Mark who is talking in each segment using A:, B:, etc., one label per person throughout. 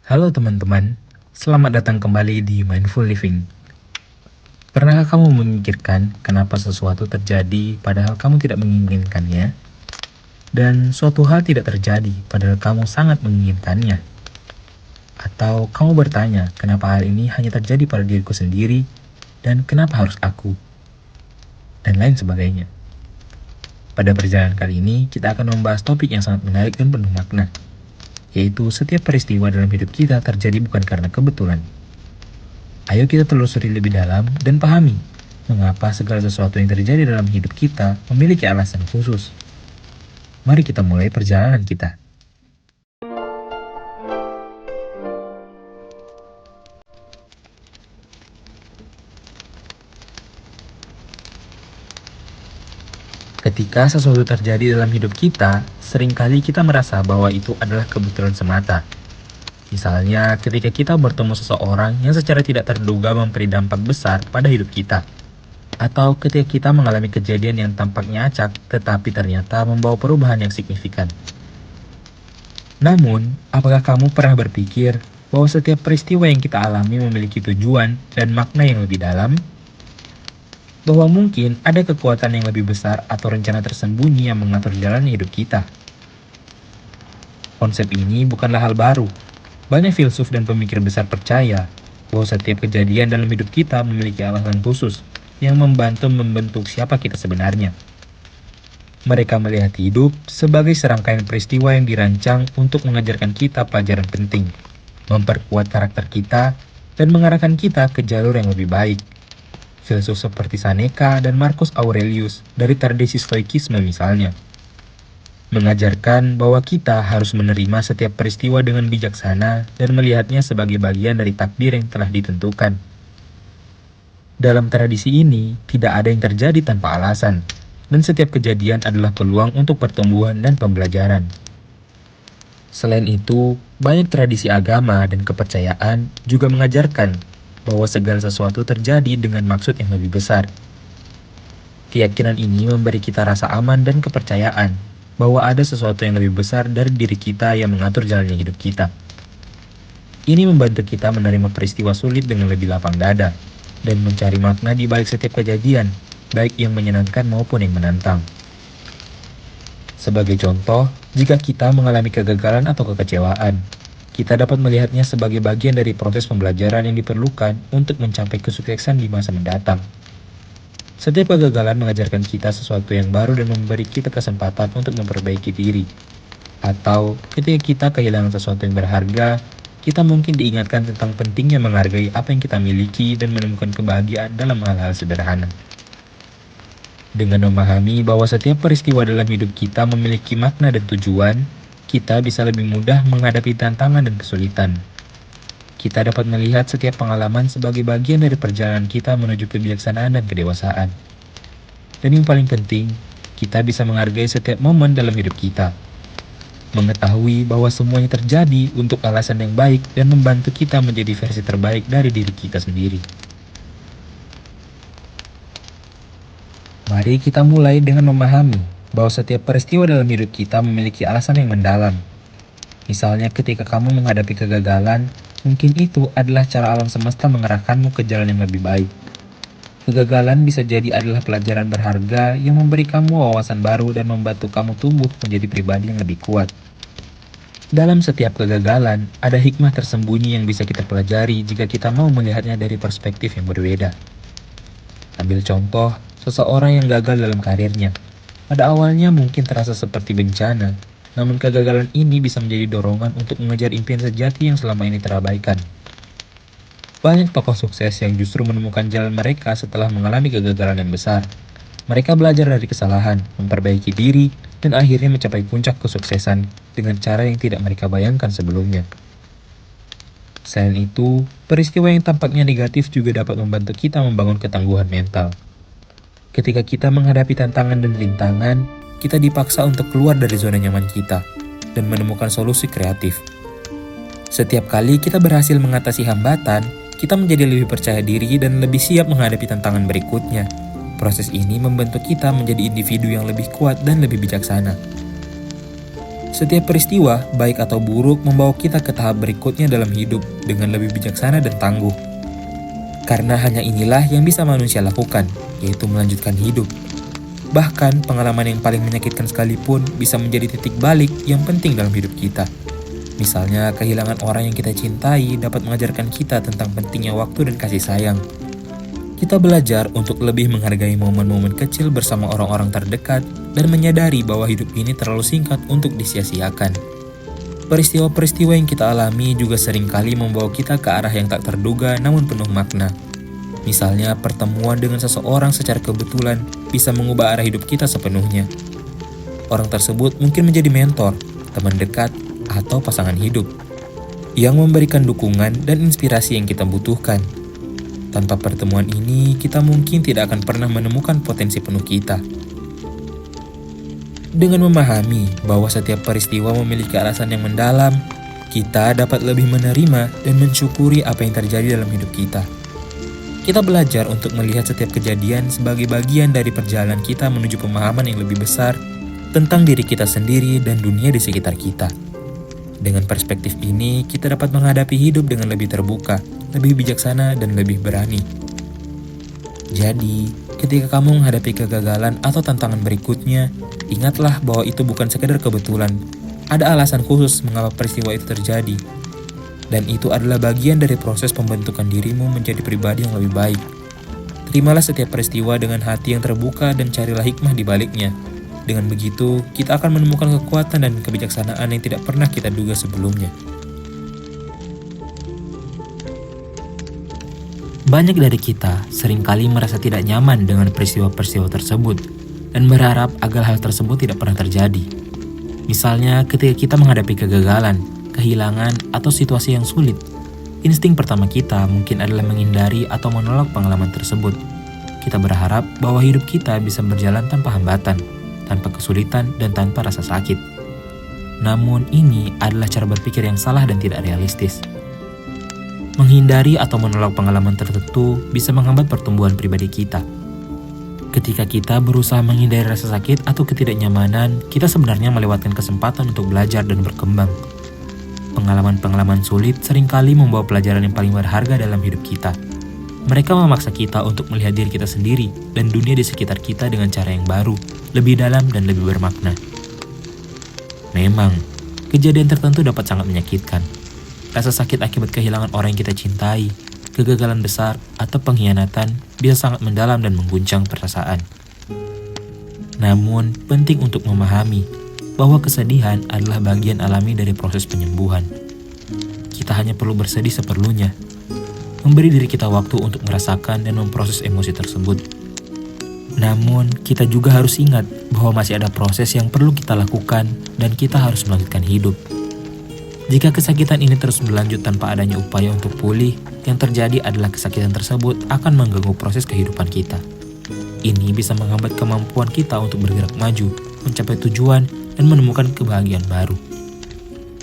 A: Halo teman-teman, selamat datang kembali di Mindful Living. Pernahkah kamu memikirkan kenapa sesuatu terjadi padahal kamu tidak menginginkannya? Dan suatu hal tidak terjadi padahal kamu sangat menginginkannya? Atau kamu bertanya kenapa hal ini hanya terjadi pada diriku sendiri dan kenapa harus aku? Dan lain sebagainya. Pada perjalanan kali ini, kita akan membahas topik yang sangat menarik dan penuh makna, yaitu setiap peristiwa dalam hidup kita terjadi bukan karena kebetulan. Ayo kita telusuri lebih dalam dan pahami mengapa segala sesuatu yang terjadi dalam hidup kita memiliki alasan khusus. Mari kita mulai perjalanan kita. Ketika sesuatu terjadi dalam hidup kita, seringkali kita merasa bahwa itu adalah kebetulan semata. Misalnya, ketika kita bertemu seseorang yang secara tidak terduga memberi dampak besar pada hidup kita. Atau ketika kita mengalami kejadian yang tampaknya acak, tetapi ternyata membawa perubahan yang signifikan. Namun, apakah kamu pernah berpikir bahwa setiap peristiwa yang kita alami memiliki tujuan dan makna yang lebih dalam? Bahwa mungkin ada kekuatan yang lebih besar atau rencana tersembunyi yang mengatur jalannya hidup kita. Konsep ini bukanlah hal baru. Banyak filsuf dan pemikir besar percaya bahwa setiap kejadian dalam hidup kita memiliki alasan khusus yang membantu membentuk siapa kita sebenarnya. Mereka melihat hidup sebagai serangkaian peristiwa yang dirancang untuk mengajarkan kita pelajaran penting, memperkuat karakter kita, dan mengarahkan kita ke jalur yang lebih baik. Filsuf seperti Seneca dan Marcus Aurelius dari tradisi Stoikisme misalnya, mengajarkan bahwa kita harus menerima setiap peristiwa dengan bijaksana dan melihatnya sebagai bagian dari takdir yang telah ditentukan. Dalam tradisi ini, tidak ada yang terjadi tanpa alasan, dan setiap kejadian adalah peluang untuk pertumbuhan dan pembelajaran. Selain itu, banyak tradisi agama dan kepercayaan juga mengajarkan bahwa segala sesuatu terjadi dengan maksud yang lebih besar. Keyakinan ini memberi kita rasa aman dan kepercayaan bahwa ada sesuatu yang lebih besar dari diri kita yang mengatur jalannya hidup kita. Ini membantu kita menerima peristiwa sulit dengan lebih lapang dada dan mencari makna di balik setiap kejadian, baik yang menyenangkan maupun yang menantang. Sebagai contoh, jika kita mengalami kegagalan atau kekecewaan, kita dapat melihatnya sebagai bagian dari proses pembelajaran yang diperlukan untuk mencapai kesuksesan di masa mendatang. Setiap kegagalan mengajarkan kita sesuatu yang baru dan memberi kita kesempatan untuk memperbaiki diri. Atau ketika kita kehilangan sesuatu yang berharga, kita mungkin diingatkan tentang pentingnya menghargai apa yang kita miliki dan menemukan kebahagiaan dalam hal-hal sederhana. Dengan memahami bahwa setiap peristiwa dalam hidup kita memiliki makna dan tujuan, kita bisa lebih mudah menghadapi tantangan dan kesulitan. Kita dapat melihat setiap pengalaman sebagai bagian dari perjalanan kita menuju kebijaksanaan dan kedewasaan. Dan yang paling penting, kita bisa menghargai setiap momen dalam hidup kita. Mengetahui bahwa semuanya terjadi untuk alasan yang baik dan membantu kita menjadi versi terbaik dari diri kita sendiri. Mari kita mulai dengan memahami bahwa setiap peristiwa dalam hidup kita memiliki alasan yang mendalam. Misalnya ketika kamu menghadapi kegagalan, mungkin itu adalah cara alam semesta mengarahkanmu ke jalan yang lebih baik. Kegagalan bisa jadi adalah pelajaran berharga yang memberi kamu wawasan baru dan membantu kamu tumbuh menjadi pribadi yang lebih kuat. Dalam setiap kegagalan, ada hikmah tersembunyi yang bisa kita pelajari jika kita mau melihatnya dari perspektif yang berbeda. Ambil contoh, seseorang yang gagal dalam karirnya. Pada awalnya mungkin terasa seperti bencana, namun kegagalan ini bisa menjadi dorongan untuk mengejar impian sejati yang selama ini terabaikan. Banyak tokoh sukses yang justru menemukan jalan mereka setelah mengalami kegagalan yang besar. Mereka belajar dari kesalahan, memperbaiki diri, dan akhirnya mencapai puncak kesuksesan dengan cara yang tidak mereka bayangkan sebelumnya. Selain itu, peristiwa yang tampaknya negatif juga dapat membantu kita membangun ketangguhan mental. Ketika kita menghadapi tantangan dan rintangan, kita dipaksa untuk keluar dari zona nyaman kita dan menemukan solusi kreatif. Setiap kali kita berhasil mengatasi hambatan, kita menjadi lebih percaya diri dan lebih siap menghadapi tantangan berikutnya. Proses ini membentuk kita menjadi individu yang lebih kuat dan lebih bijaksana. Setiap peristiwa, baik atau buruk, membawa kita ke tahap berikutnya dalam hidup dengan lebih bijaksana dan tangguh. Karena hanya inilah yang bisa manusia lakukan, yaitu melanjutkan hidup. Bahkan, pengalaman yang paling menyakitkan sekalipun bisa menjadi titik balik yang penting dalam hidup kita. Misalnya, kehilangan orang yang kita cintai dapat mengajarkan kita tentang pentingnya waktu dan kasih sayang. Kita belajar untuk lebih menghargai momen-momen kecil bersama orang-orang terdekat dan menyadari bahwa hidup ini terlalu singkat untuk disia-siakan. Peristiwa-peristiwa yang kita alami juga seringkali membawa kita ke arah yang tak terduga namun penuh makna. Misalnya, pertemuan dengan seseorang secara kebetulan bisa mengubah arah hidup kita sepenuhnya. Orang tersebut mungkin menjadi mentor, teman dekat, atau pasangan hidup yang memberikan dukungan dan inspirasi yang kita butuhkan. Tanpa pertemuan ini, kita mungkin tidak akan pernah menemukan potensi penuh kita. Dengan memahami bahwa setiap peristiwa memiliki alasan yang mendalam, kita dapat lebih menerima dan mensyukuri apa yang terjadi dalam hidup kita. Kita belajar untuk melihat setiap kejadian sebagai bagian dari perjalanan kita menuju pemahaman yang lebih besar tentang diri kita sendiri dan dunia di sekitar kita. Dengan perspektif ini, kita dapat menghadapi hidup dengan lebih terbuka, lebih bijaksana, dan lebih berani. Jadi, ketika kamu menghadapi kegagalan atau tantangan berikutnya, ingatlah bahwa itu bukan sekedar kebetulan. Ada alasan khusus mengapa peristiwa itu terjadi. Dan itu adalah bagian dari proses pembentukan dirimu menjadi pribadi yang lebih baik. Terimalah setiap peristiwa dengan hati yang terbuka dan carilah hikmah di baliknya. Dengan begitu, kita akan menemukan kekuatan dan kebijaksanaan yang tidak pernah kita duga sebelumnya. Banyak dari kita seringkali merasa tidak nyaman dengan peristiwa-peristiwa tersebut dan berharap agar hal tersebut tidak pernah terjadi. Misalnya, ketika kita menghadapi kegagalan, kehilangan, atau situasi yang sulit, insting pertama kita mungkin adalah menghindari atau menolak pengalaman tersebut. Kita berharap bahwa hidup kita bisa berjalan tanpa hambatan, tanpa kesulitan, dan tanpa rasa sakit. Namun ini adalah cara berpikir yang salah dan tidak realistis. Menghindari atau menolak pengalaman tertentu bisa menghambat pertumbuhan pribadi kita. Ketika kita berusaha menghindari rasa sakit atau ketidaknyamanan, kita sebenarnya melewatkan kesempatan untuk belajar dan berkembang. Pengalaman-pengalaman sulit seringkali membawa pelajaran yang paling berharga dalam hidup kita. Mereka memaksa kita untuk melihat diri kita sendiri dan dunia di sekitar kita dengan cara yang baru, lebih dalam dan lebih bermakna. Memang, kejadian tertentu dapat sangat menyakitkan. Rasa sakit akibat kehilangan orang yang kita cintai, kegagalan besar, atau pengkhianatan bisa sangat mendalam dan mengguncang perasaan. Namun, penting untuk memahami bahwa kesedihan adalah bagian alami dari proses penyembuhan. Kita hanya perlu bersedih seperlunya, memberi diri kita waktu untuk merasakan dan memproses emosi tersebut. Namun, kita juga harus ingat bahwa masih ada proses yang perlu kita lakukan dan kita harus melanjutkan hidup. Jika kesakitan ini terus berlanjut tanpa adanya upaya untuk pulih, yang terjadi adalah kesakitan tersebut akan mengganggu proses kehidupan kita. Ini bisa menghambat kemampuan kita untuk bergerak maju, mencapai tujuan, dan menemukan kebahagiaan baru.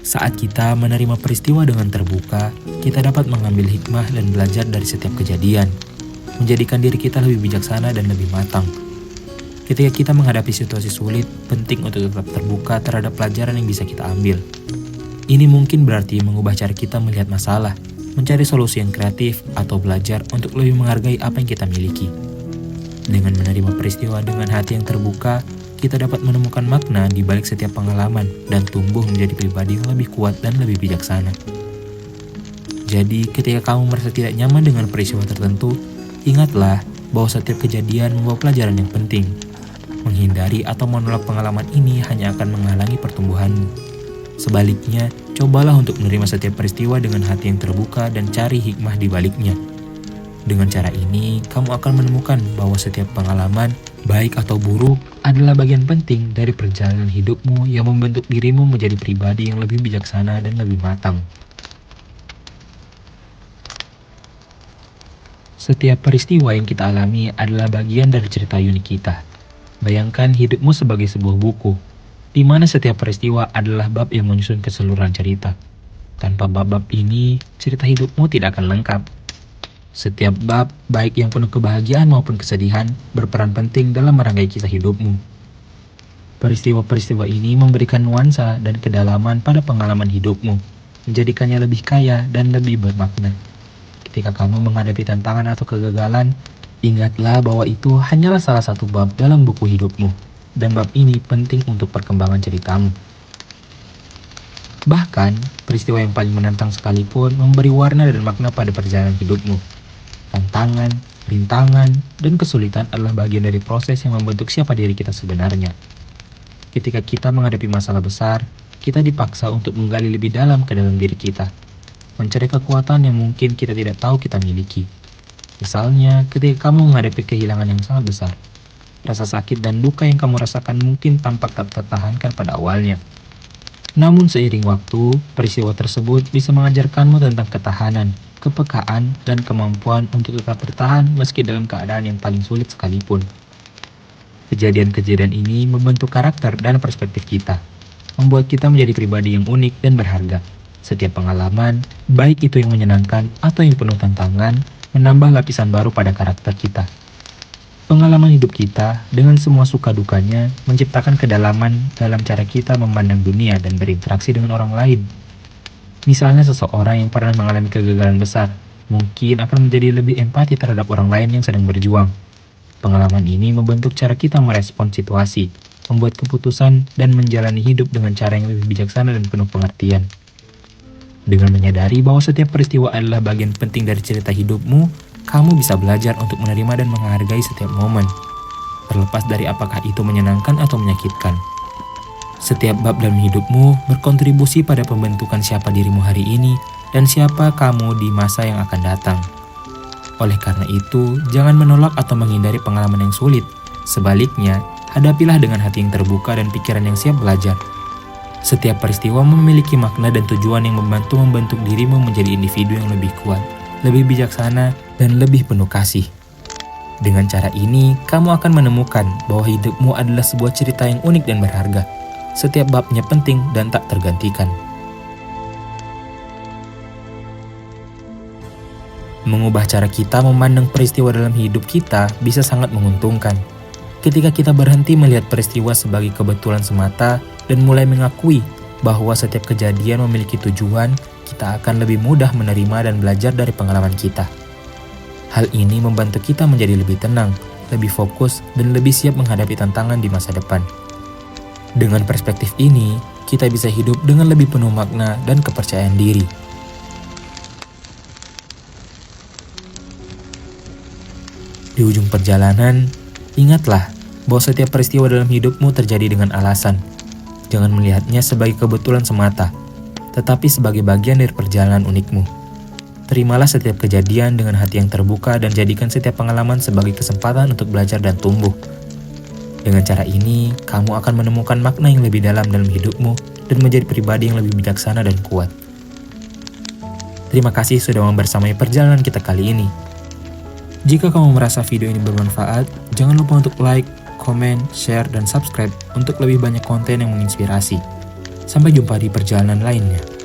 A: Saat kita menerima peristiwa dengan terbuka, kita dapat mengambil hikmah dan belajar dari setiap kejadian, menjadikan diri kita lebih bijaksana dan lebih matang. Ketika kita menghadapi situasi sulit, penting untuk tetap terbuka terhadap pelajaran yang bisa kita ambil. Ini mungkin berarti mengubah cara kita melihat masalah, mencari solusi yang kreatif, atau belajar untuk lebih menghargai apa yang kita miliki. Dengan menerima peristiwa dengan hati yang terbuka, kita dapat menemukan makna di balik setiap pengalaman dan tumbuh menjadi pribadi yang lebih kuat dan lebih bijaksana. Jadi, ketika kamu merasa tidak nyaman dengan peristiwa tertentu, ingatlah bahwa setiap kejadian membawa pelajaran yang penting. Menghindari atau menolak pengalaman ini hanya akan menghalangi pertumbuhanmu. Sebaliknya, cobalah untuk menerima setiap peristiwa dengan hati yang terbuka dan cari hikmah di baliknya. Dengan cara ini, kamu akan menemukan bahwa setiap pengalaman, baik atau buruk, adalah bagian penting dari perjalanan hidupmu yang membentuk dirimu menjadi pribadi yang lebih bijaksana dan lebih matang. Setiap peristiwa yang kita alami adalah bagian dari cerita unik kita. Bayangkan hidupmu sebagai sebuah buku, di mana setiap peristiwa adalah bab yang menyusun keseluruhan cerita. Tanpa bab-bab ini, cerita hidupmu tidak akan lengkap. Setiap bab, baik yang penuh kebahagiaan maupun kesedihan, berperan penting dalam merangkai kisah hidupmu. Peristiwa-peristiwa ini memberikan nuansa dan kedalaman pada pengalaman hidupmu, menjadikannya lebih kaya dan lebih bermakna. Ketika kamu menghadapi tantangan atau kegagalan, ingatlah bahwa itu hanyalah salah satu bab dalam buku hidupmu, dan bab ini penting untuk perkembangan ceritamu. Bahkan, peristiwa yang paling menantang sekalipun memberi warna dan makna pada perjalanan hidupmu. Tantangan, rintangan, dan kesulitan adalah bagian dari proses yang membentuk siapa diri kita sebenarnya. Ketika kita menghadapi masalah besar, kita dipaksa untuk menggali lebih dalam ke dalam diri kita, mencari kekuatan yang mungkin kita tidak tahu kita miliki. Misalnya, ketika kamu menghadapi kehilangan yang sangat besar, rasa sakit dan duka yang kamu rasakan mungkin tampak tak tertahankan pada awalnya. Namun seiring waktu, peristiwa tersebut bisa mengajarkanmu tentang ketahanan, kepekaan, dan kemampuan untuk tetap bertahan meski dalam keadaan yang paling sulit sekalipun. Kejadian-kejadian ini membentuk karakter dan perspektif kita, membuat kita menjadi pribadi yang unik dan berharga. Setiap pengalaman, baik itu yang menyenangkan atau yang penuh tantangan, menambah lapisan baru pada karakter kita. Pengalaman hidup kita, dengan semua suka dukanya, menciptakan kedalaman dalam cara kita memandang dunia dan berinteraksi dengan orang lain. Misalnya seseorang yang pernah mengalami kegagalan besar, mungkin akan menjadi lebih empati terhadap orang lain yang sedang berjuang. Pengalaman ini membentuk cara kita merespon situasi, membuat keputusan, dan menjalani hidup dengan cara yang lebih bijaksana dan penuh pengertian. Dengan menyadari bahwa setiap peristiwa adalah bagian penting dari cerita hidupmu, kamu bisa belajar untuk menerima dan menghargai setiap momen, terlepas dari apakah itu menyenangkan atau menyakitkan. Setiap bab dalam hidupmu berkontribusi pada pembentukan siapa dirimu hari ini dan siapa kamu di masa yang akan datang. Oleh karena itu, jangan menolak atau menghindari pengalaman yang sulit. Sebaliknya, hadapilah dengan hati yang terbuka dan pikiran yang siap belajar. Setiap peristiwa memiliki makna dan tujuan yang membentuk dirimu menjadi individu yang lebih kuat, lebih bijaksana, dan lebih penuh kasih. Dengan cara ini, kamu akan menemukan bahwa hidupmu adalah sebuah cerita yang unik dan berharga. Setiap babnya penting dan tak tergantikan. Mengubah cara kita memandang peristiwa dalam hidup kita bisa sangat menguntungkan. Ketika kita berhenti melihat peristiwa sebagai kebetulan semata dan mulai mengakui bahwa setiap kejadian memiliki tujuan, kita akan lebih mudah menerima dan belajar dari pengalaman kita. Hal ini membantu kita menjadi lebih tenang, lebih fokus, dan lebih siap menghadapi tantangan di masa depan. Dengan perspektif ini, kita bisa hidup dengan lebih penuh makna dan kepercayaan diri. Di ujung perjalanan, ingatlah bahwa setiap peristiwa dalam hidupmu terjadi dengan alasan. Jangan melihatnya sebagai kebetulan semata, tetapi sebagai bagian dari perjalanan unikmu. Terimalah setiap kejadian dengan hati yang terbuka dan jadikan setiap pengalaman sebagai kesempatan untuk belajar dan tumbuh. Dengan cara ini, kamu akan menemukan makna yang lebih dalam hidupmu dan menjadi pribadi yang lebih bijaksana dan kuat. Terima kasih sudah membersamai perjalanan kita kali ini. Jika kamu merasa video ini bermanfaat, jangan lupa untuk like, komen, share, dan subscribe untuk lebih banyak konten yang menginspirasi. Sampai jumpa di perjalanan lainnya.